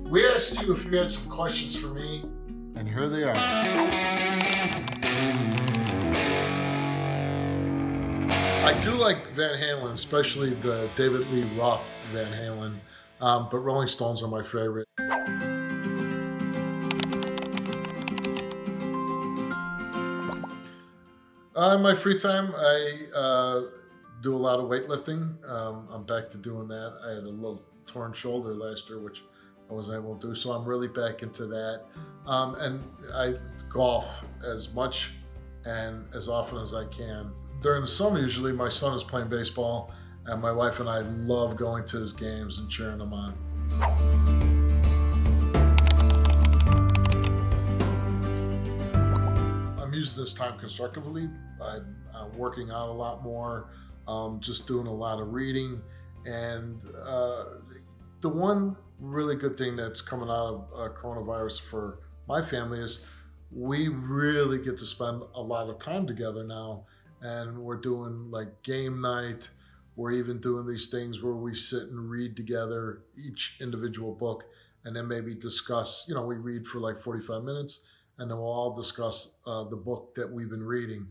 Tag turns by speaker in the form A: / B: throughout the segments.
A: We asked you if you had some questions for me, and here they are. I do like Van Halen, especially the David Lee Roth Van Halen, but Rolling Stones are my favorite. In my free time, I do a lot of weightlifting. I'm back to doing that. I had a little torn shoulder last year, which I wasn't able to do, so I'm really back into that. And I golf as much and as often as I can. During the summer, usually my son is playing baseball, and my wife and I love going to his games and cheering them on. I'm using this time constructively. I'm working out a lot more, just doing a lot of reading. And the one really good thing that's coming out of coronavirus for my family is we really get to spend a lot of time together now. And we're doing like game night. We're even doing these things where we sit and read together each individual book and then maybe discuss, we read for like 45 minutes and then we'll all discuss the book that we've been reading.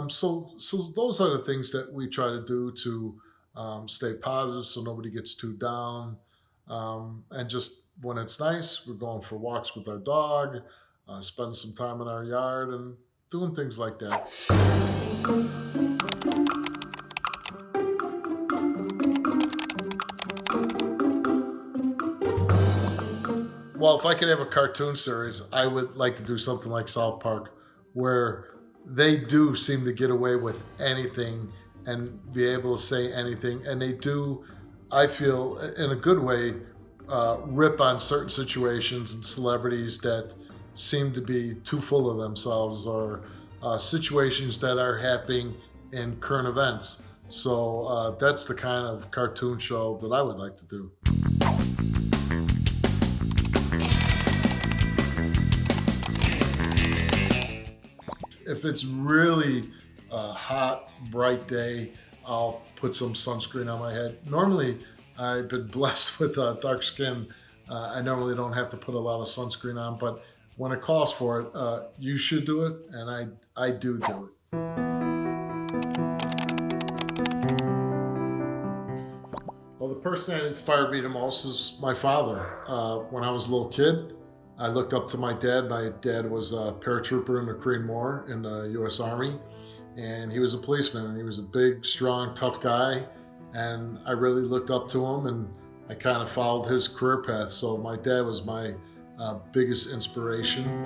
A: So those are the things that we try to do to stay positive so nobody gets too down. And just when it's nice, we're going for walks with our dog, spending some time in our yard and doing things like that. Well, if I could have a cartoon series, I would like to do something like South Park, where they do seem to get away with anything and be able to say anything. And they do, I feel, in a good way, rip on certain situations and celebrities that seem to be too full of themselves or situations that are happening in current events. So that's the kind of cartoon show that I would like to do. If it's really a hot, bright day, I'll put some sunscreen on my head. Normally, I've been blessed with dark skin. I normally don't have to put a lot of sunscreen on, but when it calls for it, you should do it, and I do it. Well, the person that inspired me the most is my father. When I was a little kid, I looked up to my dad. My dad was a paratrooper in the Korean War in the U.S. Army, and he was a policeman, and he was a big, strong, tough guy, and I really looked up to him, and I kind of followed his career path. So my dad was my biggest inspiration.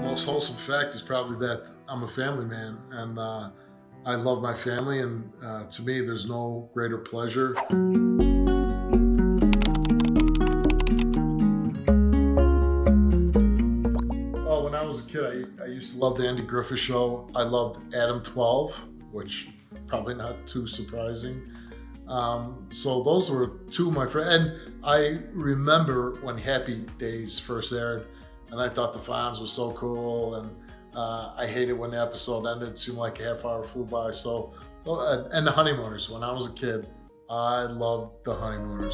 A: Most wholesome fact is probably that I'm a family man, and I love my family, and to me, there's no greater pleasure. Oh, when I was a kid, I used to love the Andy Griffith Show. I loved Adam 12, which probably not too surprising. So those were two of my friends. And I remember when Happy Days first aired, and I thought the Fonz was so cool, and I hated when the episode ended. It seemed like a half hour flew by. So, and the Honeymooners. When I was a kid, I loved the Honeymooners.